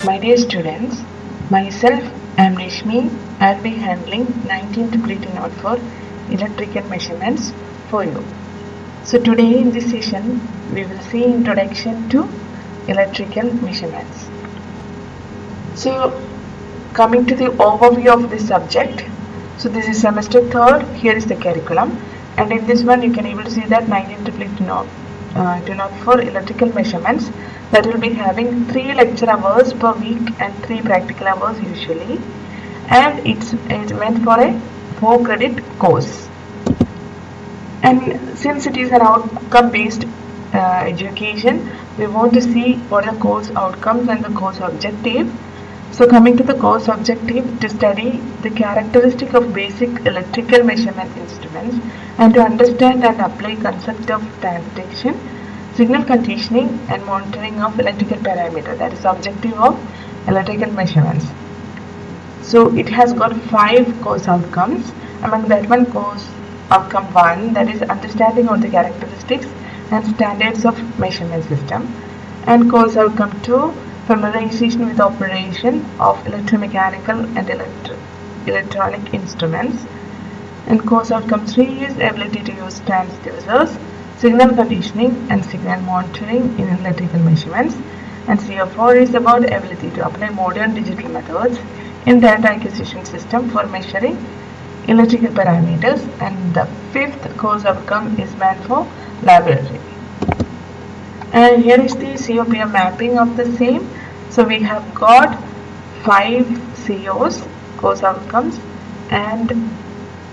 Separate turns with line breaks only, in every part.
My dear students, myself I am Rishmi. I'll be handling 19-204 electrical measurements for you. So today in this session we will see introduction to electrical measurements. So coming to the overview of this subject. So this is semester 3rd. Here is the curriculum, and in this one you can able to see that 19-204 electrical measurements, that will be having 3 lecture hours per week and 3 practical hours usually, and it's meant for a 4 credit course. And since it is an outcome based education, we want to see what are the course outcomes and the course objective. So coming to the course objective, to study the characteristic of basic electrical measurement instruments and to understand and apply concept of time detection, signal conditioning and monitoring of electrical parameter. That is objective of electrical measurements. So it has got 5 course outcomes. Among that one, course outcome 1, that is understanding of the characteristics and standards of measurement system, and course outcome 2, familiarization with operation of electromechanical and electronic instruments, and course outcome 3 is ability to use transducers, signal conditioning and signal monitoring in electrical measurements, and CO4 is about ability to apply modern digital methods in data acquisition system for measuring electrical parameters, and the 5th course outcome is meant for laboratory. And here is the COPM mapping of the same. So we have got 5 COs, course outcomes, and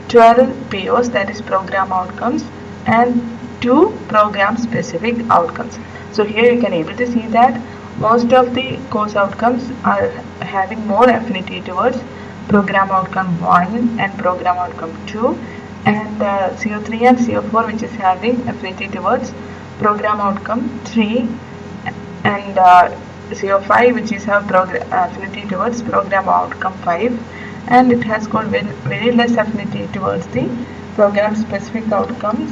12 POs, that is program outcomes, and 2 program specific outcomes. So here you can able to see that most of the course outcomes are having more affinity towards program outcome 1 and program outcome 2, and CO3 and CO4 which is having affinity towards program outcome 3, and CO5 which is have affinity towards program outcome 5, and it has got very less affinity towards the program specific outcomes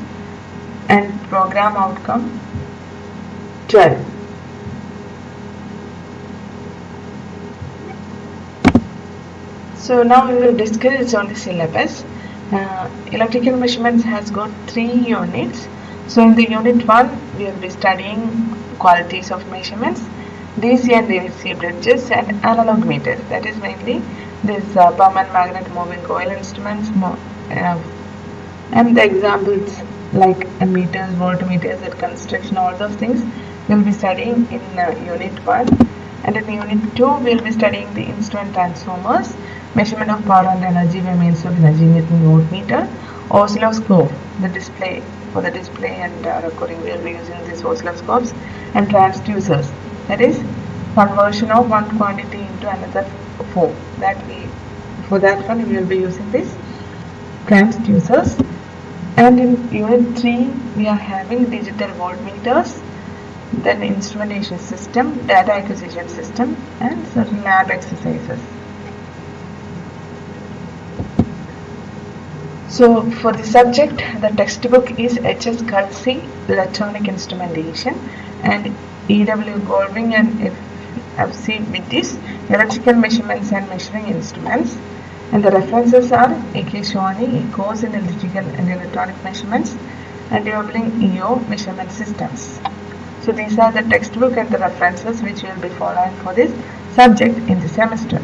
and program outcome 12. So now we will discuss on the syllabus. Electrical measurements has got 3 units. So in the unit 1 we will be studying qualities of measurements, DC and AC bridges and analog meters. That is mainly this permanent magnet moving coil instruments, and the examples like meters, voltmeters at construction, all those things we will be studying in unit 1. And in unit 2 we will be studying the instrument transformers, measurement of power and energy by means of energy meter, voltmeter, oscilloscope, the display and recording. We will be using these oscilloscopes, and transducers, that is conversion of one quantity into another form. For that one we will be using this transducers. And in unit 3 we are having digital voltmeters, then instrumentation system, data acquisition system, and certain lab exercises. So for the subject, the textbook is H.S. Kelsey, Electronic Instrumentation, and E.W. Goldwing and F.C. Wittis, Electrical Measurements and Measuring Instruments. And the references are A.K. Shawani, A Course in Electrical and Electronic Measurements, and Developing EO Measurement Systems. So these are the textbook and the references which we will be following for this subject in the semester.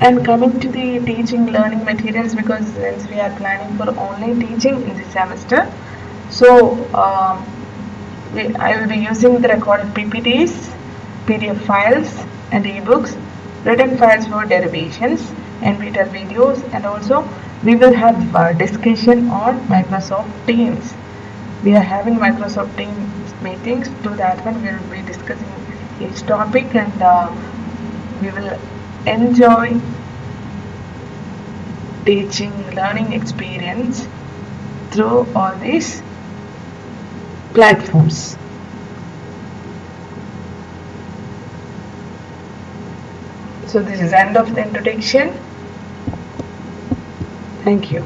And coming to the teaching learning materials, because since we are planning for only teaching in the semester, so I will be using the recorded PPTs, PDF files and ebooks, written files for derivations, NPTEL videos, and also we will have discussion on Microsoft Teams. We are having Microsoft Teams meetings. To that one we will be discussing each topic, and we will enjoy teaching learning experience through all these platforms. So this is end of the introduction. Thank you.